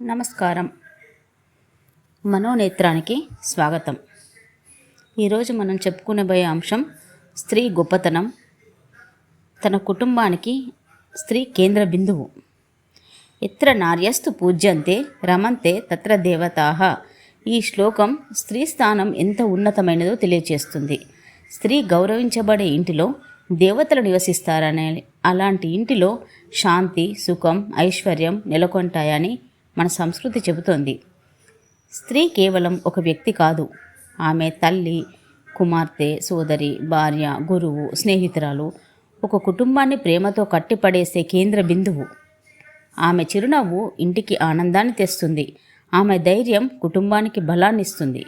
నమస్కారం. మనోనేత్రానికి స్వాగతం. ఈరోజు మనం చెప్పుకునేబోయే అంశం స్త్రీ గొప్పతనం. తన కుటుంబానికి స్త్రీ కేంద్ర బిందువు. ఎత్ర నార్యస్తు పూజ్యంతే రమంతే తత్ర దేవతాః. ఈ శ్లోకం స్త్రీ స్థానం ఎంత ఉన్నతమైనదో తెలియచేస్తుంది. స్త్రీ గౌరవించబడే ఇంటిలో దేవతలు నివసిస్తారనే అలాంటి ఇంటిలో శాంతి, సుఖం, ఐశ్వర్యం నెలకొంటాయని మన సంస్కృతి చెబుతోంది. స్త్రీ కేవలం ఒక వ్యక్తి కాదు. ఆమె తల్లి, కుమార్తె, సోదరి, భార్య, గురువు, స్నేహితురాలు, ఒక కుటుంబాన్ని ప్రేమతో కట్టిపడేసే కేంద్ర బిందువు. ఆమె చిరునవ్వు ఇంటికి ఆనందాన్ని తెస్తుంది. ఆమె ధైర్యం కుటుంబానికి బలాన్నిస్తుంది.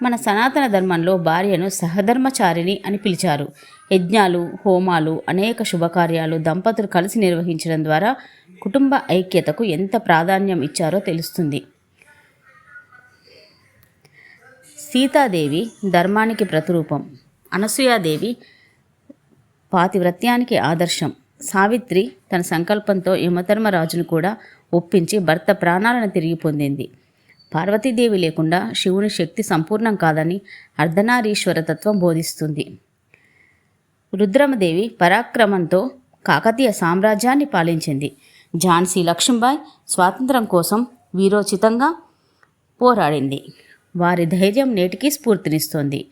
మన సనాతన ధర్మంలో భార్యను సహధర్మచారిణి అని పిలిచారు. యజ్ఞాలు, హోమాలు, అనేక శుభకార్యాలు దంపతులు కలిసి నిర్వహించడం ద్వారా కుటుంబ ఐక్యతకు ఎంత ప్రాధాన్యం ఇచ్చారో తెలుస్తుంది. సీతాదేవి ధర్మానికి ప్రతిరూపం. అనసూయాదేవి పాతివ్రత్యానికి ఆదర్శం. సావిత్రి తన సంకల్పంతో యమధర్మరాజును కూడా ఒప్పించి భర్త ప్రాణాలను తిరిగి పొందింది. పార్వతీదేవి లేకుండా శివుని శక్తి సంపూర్ణం కాదని అర్ధనారీశ్వర తత్వం బోధిస్తుంది. రుద్రమదేవి పరాక్రమంతో కాకతీయ సామ్రాజ్యాన్ని పాలించింది. ఝాన్సీ లక్ష్మీబాయి స్వాతంత్రం కోసం వీరోచితంగా పోరాడింది. వారి ధైర్యం నేటికీ స్ఫూర్తినిస్తోంది.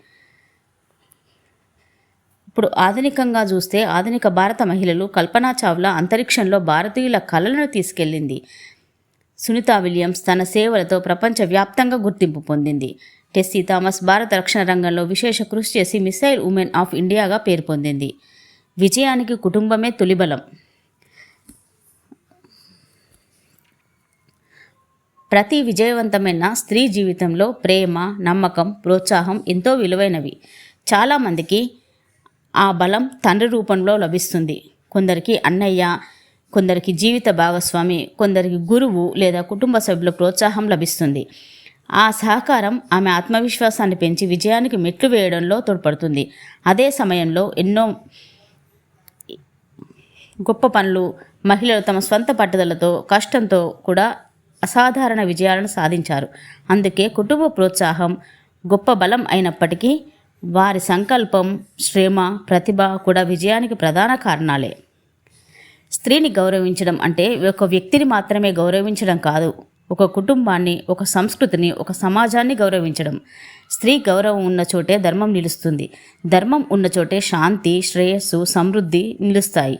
ఇప్పుడు ఆధునికంగా చూస్తే ఆధునిక భారత మహిళలు కల్పనా చావ్లా అంతరిక్షంలో భారతీయుల కళలను తీసుకెళ్ళింది. సునీతా విలియమ్స్ తన సేవలతో ప్రపంచవ్యాప్తంగా గుర్తింపు పొందింది. టెస్సీ థామస్ భారత రక్షణ రంగంలో విశేష కృషి చేసి మిసైల్ ఉమెన్ ఆఫ్ ఇండియాగా పేరు పొందింది. విజయానికి కుటుంబమే తొలిబలం. ప్రతి విజయవంతమైన స్త్రీ జీవితంలో ప్రేమ, నమ్మకం, ప్రోత్సాహం ఎంతో విలువైనవి. చాలామందికి ఆ బలం తండ్రి రూపంలో లభిస్తుంది. కొందరికి అన్నయ్య, కొందరికి జీవిత భాగస్వామి, కొందరికి గురువు లేదా కుటుంబ సభ్యుల ప్రోత్సాహం లభిస్తుంది. ఆ సహకారం ఆమె ఆత్మవిశ్వాసాన్ని పెంచి విజయానికి మెట్లు వేయడంలో తోడ్పడుతుంది. అదే సమయంలో ఎన్నో గొప్ప పనులు మహిళలు తమ స్వంత పట్టుదలతో, కష్టంతో కూడా అసాధారణ విజయాలను సాధించారు. అందుకే కుటుంబ ప్రోత్సాహం గొప్ప బలం అయినప్పటికీ వారి సంకల్పం, శ్రమ, ప్రతిభ కూడా విజయానికి ప్రధాన కారణాలే. స్త్రీని గౌరవించడం అంటే ఒక వ్యక్తిని మాత్రమే గౌరవించడం కాదు, ఒక కుటుంబాన్ని, ఒక సంస్కృతిని, ఒక సమాజాన్ని గౌరవించడం. స్త్రీ గౌరవం ఉన్న చోటే ధర్మం నిలుస్తుంది. ధర్మం ఉన్న చోటే శాంతి, శ్రేయస్సు, సమృద్ధి నిలుస్తాయి.